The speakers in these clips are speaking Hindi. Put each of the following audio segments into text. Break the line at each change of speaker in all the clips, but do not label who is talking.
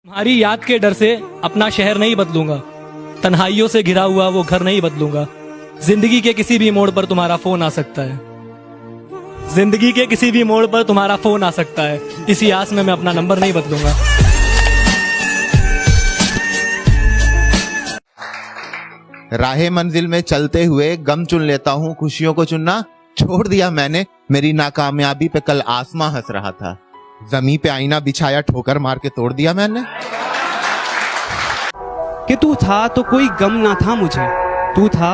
तुम्हारी याद के डर से अपना शहर नहीं बदलूंगा, तन्हाइयों से घिरा हुआ वो घर नहीं बदलूंगा। जिंदगी के किसी भी मोड़ पर तुम्हारा फोन आ सकता है, जिंदगी के किसी भी मोड़ पर तुम्हारा फोन आ सकता है। इसी आस में मैं अपना नंबर नहीं बदलूंगा।
राहे मंजिल में चलते हुए गम चुन लेता हूँ, खुशियों को चुनना छोड़ दिया मैंने। मेरी नाकामयाबी पे कल आसमां हंस रहा था, जमीन पे आईना बिछाया ठोकर मार के तोड़ दिया मैंने।
कि तू था तो कोई गम ना था मुझे, तू था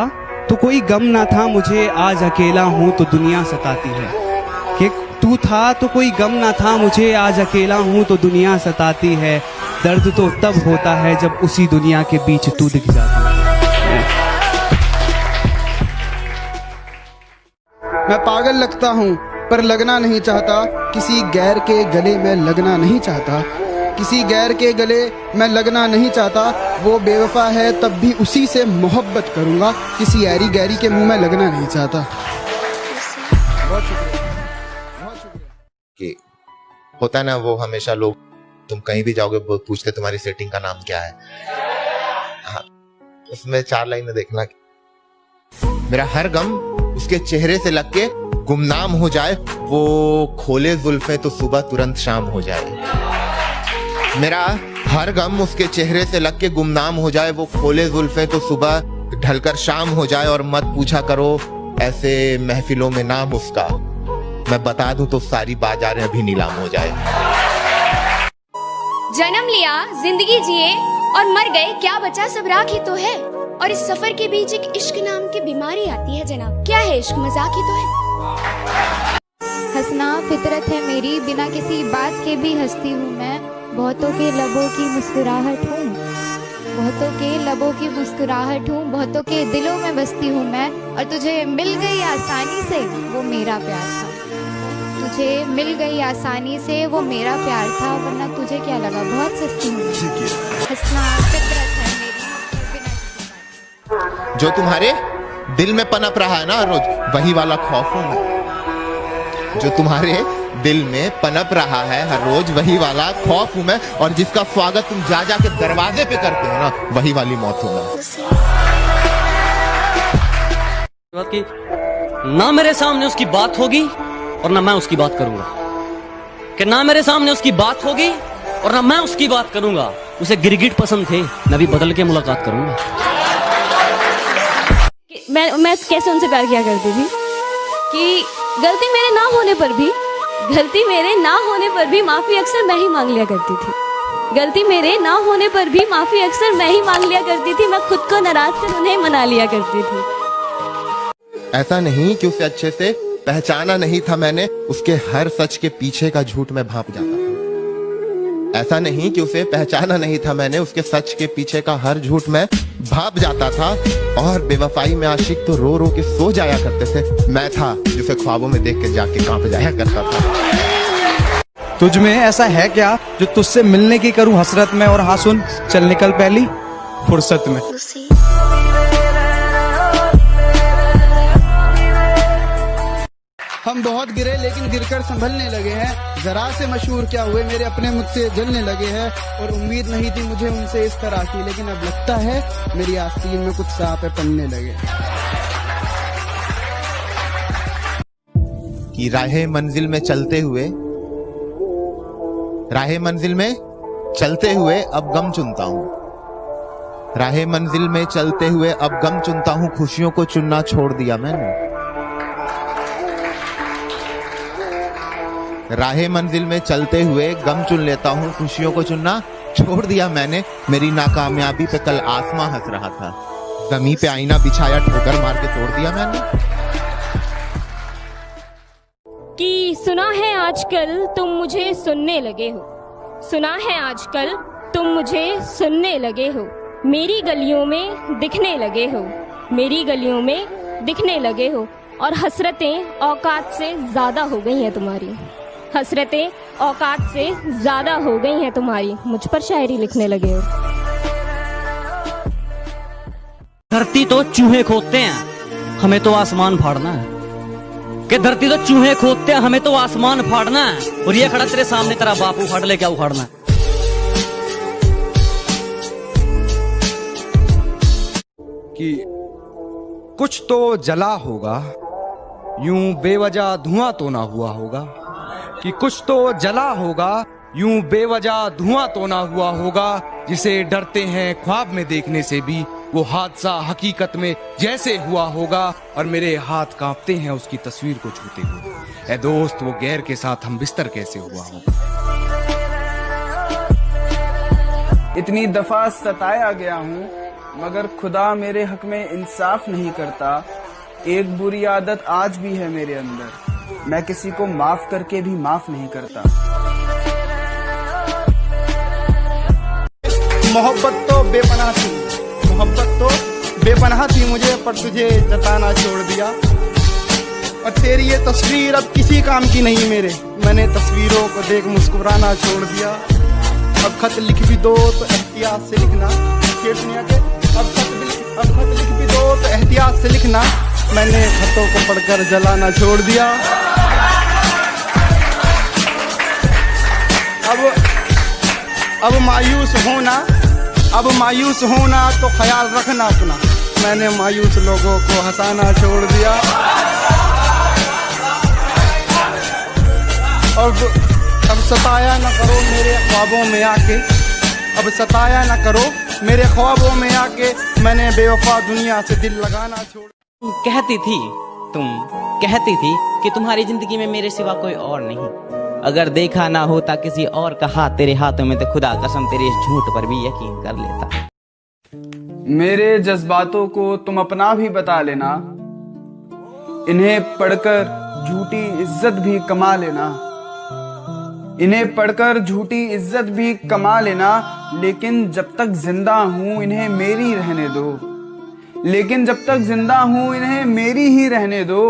तो कोई गम ना था मुझे, आज अकेला हूँ तो दुनिया सताती है। कि तू था तो कोई गम ना था मुझे, आज अकेला हूँ तो दुनिया सताती है। दर्द तो तब होता है जब उसी दुनिया के बीच तू दिख जाती है।
मैं पागल लगता हूँ पर लगना नहीं चाहता, किसी गैर के गले में लगना नहीं चाहता, किसी गैर के गले में लगना नहीं चाहता। वो बेवफा है तब भी उसी से मोहब्बत करूँगा, किसी ऐरी गैरी के मुंह में लगना नहीं चाहता। बहुत शुक्रिया, बहुत शुक्रिया।
कि होता है ना, वो हमेशा लोग, तुम कहीं भी जाओगे वो पूछते तुम्हारी सेटिंग का नाम क्या है। हाँ, उसमें 4 लाइनें देखना। मेरा हर गम उसके चेहरे से लग के गुमनाम हो जाए, वो खोले जुल्फे तो सुबह तुरंत शाम हो जाए। मेरा हर गम उसके चेहरे से लग के गुमनाम हो जाए, वो खोले जुल्फे तो सुबह ढलकर शाम हो जाए। और मत पूछा करो ऐसे महफिलों में नाम उसका, मैं बता दूं तो सारी बाजारें अभी नीलाम हो जाए।
जन्म लिया, जिंदगी जिए और मर गए, क्या बचा सब राख ही तो है। और इस सफर के बीच एक इश्क नाम की बीमारी आती है जनाब, क्या है इश्क, मजाक ही तो है।
हंसना फितरत है मेरी, बिना किसी बात के भी हंसती हूँ मैं। बहुतों के लबों की मुस्कुराहट हूँ, बहुतों के लबों की मुस्कुराहट हूँ, बहुतों के दिलों में बसती हूँ मैं। और तुझे मिल गई आसानी से वो मेरा प्यार था, तुझे मिल गई आसानी से वो मेरा प्यार था, वरना तुझे क्या लगा बहुत सस्ती हूँ। हंसना फितरत है मेरी,
जो तुम्हारे दिल में पनप रहा है ना रोज, वही वाला खौफ हूं मैं। जो तुम्हारे दिल में पनप रहा है हर रोज, वही वाला खौफ हूं मैं। और जिसका स्वागत तुम जा जा के दरवाजे पे करते हो ना, वही वाली मौत हूं मैं।
कि ना मेरे सामने उसकी बात होगी और ना मैं उसकी बात करूंगा, कि ना मेरे सामने उसकी बात होगी और ना मैं उसकी बात करूंगा। उसे गिरगिट पसंद थे, मैं भी बदल के मुलाकात करूंगा।
मैं कैसे उनसे प्यार किया करती थी कि गलती मेरे ना होने पर भी माफी अक्सर मैं ही मांग लिया करती थी। गलती मेरे ना होने पर भी माफी अक्सर मैं ही मांग लिया करती थी। मैं खुद को नाराज कर उन्हें मना लिया करती थी।
ऐसा नहीं कि उसे अच्छे से पहचाना नहीं था मैंने, उसके हर सच के पीछे का झूठ में भाप जाता था। ऐसा नहीं कि उसे पहचाना नहीं था मैंने, उसके सच के पीछे का हर झूठ में भाप जाता था। और बेवफाई में आशिक तो रो रो के सो जाया करते थे, मैं था जिसे ख्वाबों में देख के जाके कांप जाया करता था।
तुझ में ऐसा है क्या जो तुझसे मिलने की करूं हसरत में, और हाँ सुन, चल निकल पहली फुर्सत में।
हम बहुत गिरे लेकिन गिरकर संभलने लगे हैं, जरा से मशहूर क्या हुए मेरे अपने मुझसे जलने लगे हैं। और उम्मीद नहीं थी मुझे उनसे इस तरह की, लेकिन अब लगता है मेरी आस्तीन में कुछ सांप पड़ने लगे।
कि राहे मंजिल में चलते हुए अब गम चुनता हूँ। राहे मंजिल में चलते हुए अब गम चुनता हूँ, खुशियों को चुनना छोड़ दिया मैंने। राहे मंजिल में चलते हुए गम चुन लेता हूँ, खुशियों को चुनना छोड़ दिया मैंने। मेरी नाकामयाबी पे कल आसमां हंस रहा था, जमीन पे आईना बिछाया ठोकर मार के तोड़ दिया मैंने।
कि सुना है आजकल तुम मुझे सुनने लगे हो, सुना है आजकल तुम मुझे सुनने लगे हो। मेरी गलियों में दिखने लगे हो, मेरी गलियों में दिखने लगे हो। और हसरतें औकात से ज्यादा हो गई हैं तुम्हारी, हसरतें औकात से ज्यादा हो गई हैं तुम्हारी। मुझ पर शायरी लिखने लगे हो।
धरती तो चूहे खोदते हैं, हमें तो आसमान फाड़ना है। कि धरती तो चूहे खोदते हैं, हमें तो आसमान फाड़ना है। और ये खड़ा तेरे सामने तेरा बाप उखाड़ ले, क्या उखाड़ना है।
कि कुछ तो जला होगा, यूं बेवजह धुआं तो ना हुआ होगा, कि कुछ तो जला होगा, यूं बेवजह धुआं तो ना हुआ होगा, जिसे डरते हैं ख्वाब में देखने से भी वो हादसा हकीकत में जैसे हुआ होगा, और मेरे हाथ कांपते हैं उसकी तस्वीर को छूते हुए। ऐ दोस्त, वो गैर के साथ हम बिस्तर कैसे हुआ होगा।
इतनी दफा सताया गया हूँ मगर खुदा मेरे हक में इंसाफ नहीं करता। एक बुरी आदत आज भी है मेरे अंदर, मैं किसी को माफ करके भी माफ नहीं करता। मोहब्बत तो बेपनाह थी, मोहब्बत तो बेपनाह थी मुझे, पर तुझे जताना छोड़ दिया। और तेरी ये तस्वीर अब किसी काम की नहीं मेरे, मैंने तस्वीरों को देख मुस्कुराना छोड़ दिया। अब खत लिख भी दो तो एहतियात से लिखना, शेर सुनिया के अब खत लिख भी दो तो एहतियात से लिखना, मैंने खतों को पढ़कर जलाना छोड़ दिया। अब मायूस होना तो ख्याल रखना अपना, मैंने मायूस लोगों को हंसाना छोड़ दिया। अब सताया न करो मेरे ख्वाबों में आके, अब सताया न करो मेरे ख्वाबों में आके, मैंने बेवफा दुनिया से दिल लगाना छोड़।
तुम कहती थी कि तुम्हारी जिंदगी में मेरे सिवा कोई और नहीं, अगर देखा ना होता किसी और का हाथ तेरे हाथों में तो खुदा कसम तेरे इस झूठ पर भी यकीन कर लेता।
मेरे जज्बातों को तुम अपना भी बता लेना, इन्हें पढ़कर झूठी इज्जत भी कमा लेना, इन्हें पढ़कर झूठी इज्जत भी कमा लेना, लेकिन जब तक जिंदा हूं इन्हें मेरी रहने दो, लेकिन जब तक जिंदा हूं इन्हें मेरी ही रहने दो,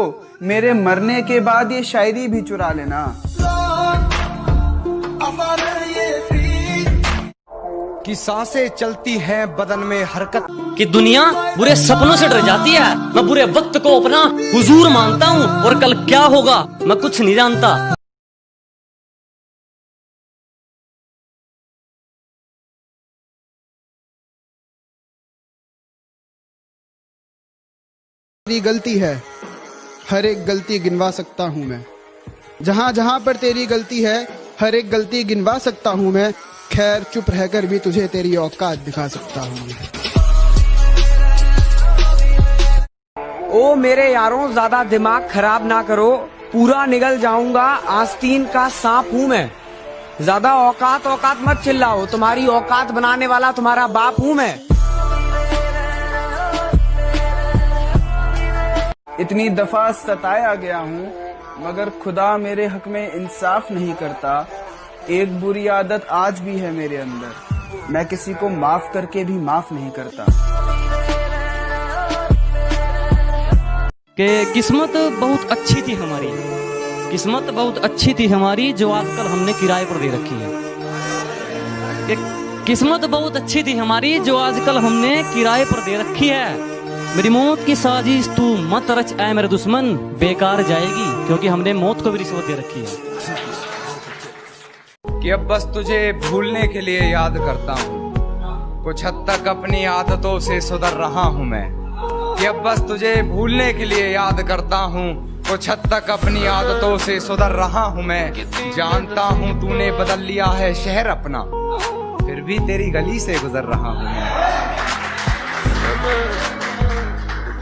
मेरे मरने के बाद ये शायरी भी चुरा लेना।
कि सांसें चलती हैं बदन में हरकत,
कि दुनिया बुरे सपनों से डर जाती है, मैं बुरे वक्त को अपना हुजूर मानता हूँ, और कल क्या होगा मैं कुछ नहीं जानता।
तेरी गलती है, हर एक गलती गिनवा सकता हूँ मैं, जहाँ जहाँ पर तेरी गलती है हर एक गलती गिनवा सकता हूँ मैं, खैर चुप रहकर भी तुझे तेरी औकात दिखा सकता हूँ मैं।
ओ मेरे यारों, ज्यादा दिमाग खराब ना करो, पूरा निगल जाऊंगा, आस्तीन का सांप हूँ मैं। ज्यादा औकात मत चिल्लाओ, तुम्हारी औकात बनाने वाला तुम्हारा बाप हूँ मैं।
इतनी दफा सताया गया हूँ मगर खुदा मेरे हक में इंसाफ नहीं करता। एक बुरी आदत आज भी है मेरे अंदर, मैं किसी को माफ करके भी माफ नहीं करता।
कि किस्मत बहुत अच्छी थी हमारी, किस्मत बहुत अच्छी थी हमारी, जो आजकल हमने किराए पर दे रखी है। कि किस्मत बहुत अच्छी थी हमारी, जो आजकल हमने किराए पर दे रखी है। मेरी मौत की साजिश तू मत रच ऐ मेरे दुश्मन, बेकार जाएगी, क्योंकि हमने मौत को भी रिश्वत दे रखी है।
कि अब बस तुझे भूलने के लिए याद करता हूँ, कुछ हद तक अपनी आदतों से सुधर रहा हूँ मैं। कि अब बस तुझे भूलने के लिए याद करता हूँ, कुछ हद तक अपनी आदतों से सुधर रहा हूँ मैं। जानता हूँ तूने बदल लिया है शहर अपना, फिर भी तेरी गली से गुजर रहा हूँ मैं,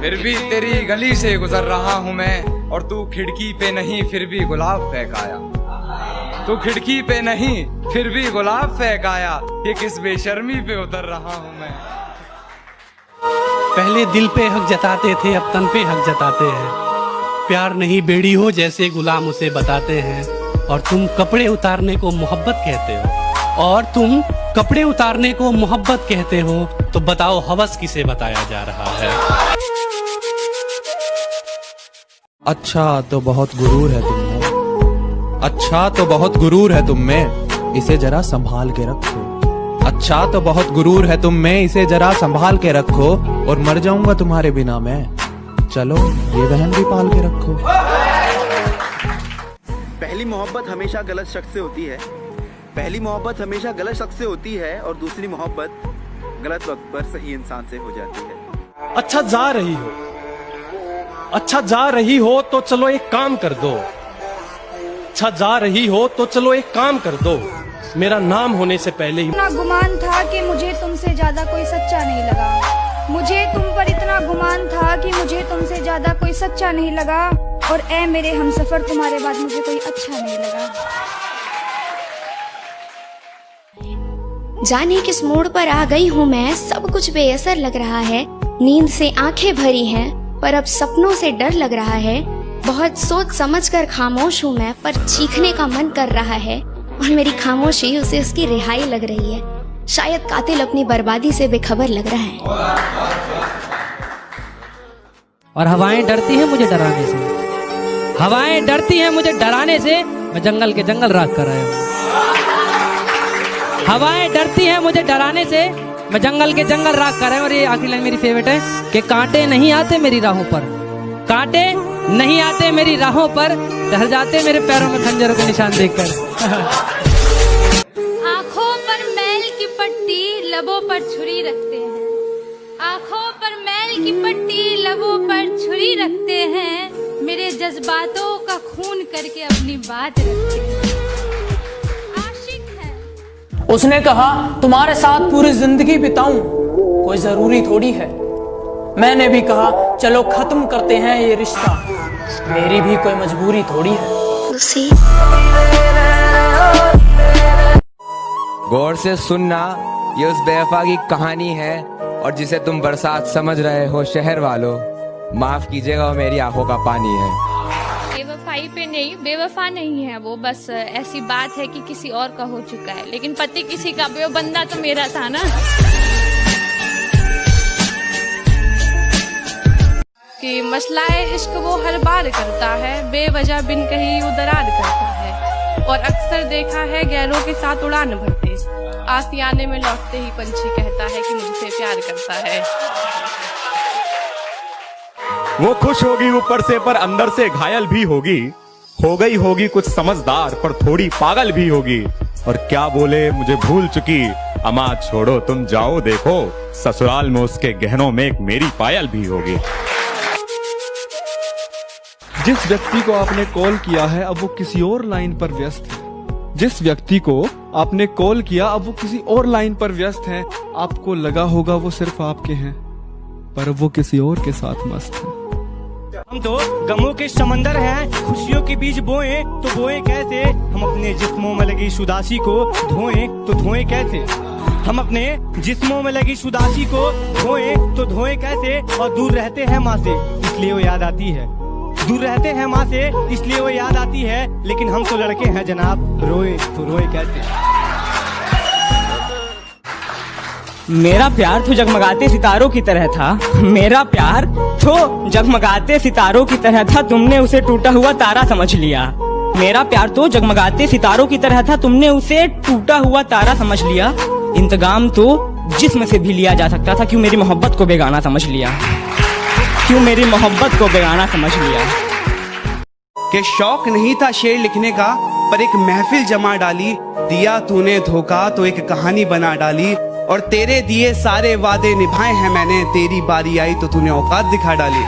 फिर भी तेरी गली से गुजर रहा हूँ मैं। और तू खिड़की पे नहीं फिर भी गुलाब फेंक आया, तू खिड़की पे नहीं फिर भी गुलाब फेंक आया, ये किस बेशर्मी पे उतर रहा हूँ मैं।
पहले दिल पे हक जताते थे, अब तन पे हक जताते हैं। प्यार नहीं बेड़ी हो जैसे गुलाम उसे बताते हैं। और तुम कपड़े उतारने को मोहब्बत कहते हो, और तुम कपड़े उतारने को मोहब्बत कहते हो, तो बताओ हवस किसे बताया जा रहा है।
अच्छा तो बहुत गुरूर है तुम में, अच्छा तो बहुत गुरूर है तुम में, इसे जरा संभाल के रखो। अच्छा तो बहुत गुरूर है तुम में, इसे जरा संभाल के रखो, और मर जाऊंगा तुम्हारे बिना मैं, चलो ये बहन भी पाल के रखो।
पहली मोहब्बत हमेशा गलत शख्स से होती है, पहली मोहब्बत हमेशा गलत शख्स से होती है, और दूसरी मोहब्बत गलत वक्त पर सही इंसान से हो जाती है।
अच्छा जा रही हो, अच्छा जा रही हो तो चलो एक काम कर दो, अच्छा जा रही हो तो चलो एक काम कर दो, मेरा नाम होने से पहले ही।
इतना गुमान था कि मुझे तुमसे ज्यादा कोई सच्चा नहीं लगा, मुझे तुम पर इतना गुमान था कि मुझे तुमसे ज्यादा कोई सच्चा नहीं लगा, और ऐ मेरे हमसफर तुम्हारे बाद मुझे कोई अच्छा नहीं लगा।
जाने किस मोड़ पर आ गई हूँ मैं, सब कुछ बेअसर लग रहा है, नींद से आंखें भरी हैं पर अब सपनों से डर लग रहा है, बहुत सोच समझ कर खामोश हूँ मैं पर चीखने का मन कर रहा है, और मेरी खामोशी उसे उसकी रिहाई लग रही है, शायद कातिल अपनी बर्बादी से बेखबर लग रहा है।
और हवाएं डरती हैं मुझे डराने से, हवाएं डरती हैं मुझे डराने से, मैं जंगल के जंगल राख कर आया हूँ। हवाएं डरती हैं मुझे डराने से, मैं जंगल के जंगल राख कर आया हूँ। और ये आखिरी लाइन मेरी फेवरेट है कि कांटे नहीं आते मेरी राहों पर, कांटे नहीं आते मेरी राहों पर, डर जाते मेरे पैरों में खंजरों के निशान देखकर।
आँखों पर मैल की पट्टी लबों पर छुरी रखते हैं, आँखों पर मैल की पट्टी लबों पर छुरी रखते हैं, मेरे जज्बातों का खून करके अपनी बात रखते हैं।
उसने कहा तुम्हारे साथ पूरी जिंदगी बिताऊं कोई जरूरी थोड़ी है, मैंने भी कहा चलो खत्म करते हैं ये रिश्ता, मेरी भी कोई मजबूरी थोड़ी है।
गौर से सुनना, ये उस बेवफा की कहानी है, और जिसे तुम बरसात समझ रहे हो शहर वालों, माफ कीजिएगा वो मेरी आंखों का पानी है।
बेवफाई पे नहीं, बेवफा नहीं है वो, बस ऐसी बात है कि किसी और का हो चुका है, लेकिन पति किसी का, वो बंदा तो मेरा था ना।
कि मसलाए इश्क वो हर बार करता है, बेवजह बिन कहीं वो दरार करता है, और अक्सर देखा है गैरों के साथ उड़ान भरते, आसियाने में लौटते ही पंछी कहता है कि मुझसे प्यार करता है।
वो खुश होगी ऊपर से पर अंदर से घायल भी होगी, हो गई होगी कुछ समझदार पर थोड़ी पागल भी होगी, और क्या बोले मुझे भूल चुकी, अमा छोड़ो तुम जाओ देखो, ससुराल में उसके गहनों में एक मेरी पायल भी होगी।
जिस व्यक्ति को आपने कॉल किया है अब वो किसी और लाइन पर व्यस्त है, जिस व्यक्ति को आपने कॉल किया अब वो किसी और लाइन पर व्यस्त है, आपको लगा होगा वो सिर्फ आपके हैं पर वो किसी और के साथ मस्त है।
हम तो गमों के समंदर हैं, खुशियों के बीज बोएं तो बोएं कैसे, हम अपने जिस्मों में लगी उदासी को धोएं तो धोएं कैसे, हम अपने जिस्मों में लगी उदासी को धोएं तो धोएं कैसे, और दूर रहते हैं माँ से इसलिए वो याद आती है, दूर रहते हैं माँ से इसलिए वो याद आती है, लेकिन हम तो लड़के हैं जनाब, रोए तो रोए कैसे।
मेरा प्यार तो जगमगाते सितारों की तरह था, मेरा प्यार तो जगमगाते सितारों की तरह था, तुमने उसे टूटा हुआ तारा समझ लिया। मेरा प्यार तो जगमगाते सितारों की तरह था, तुमने उसे टूटा हुआ तारा समझ लिया। इंतकाम तो जिस्म से भी लिया जा सकता था, क्यों मेरी मोहब्बत को बेगाना समझ लिया, क्यों मेरी मोहब्बत को बेगाना समझ लिया।
कि शौक नहीं था शेर लिखने का पर एक महफिल जमा डाली, दिया तूने धोखा तो एक कहानी बना डाली, और तेरे दिए सारे वादे निभाए हैं मैंने, तेरी बारी आई तो तूने औकात दिखा डाली।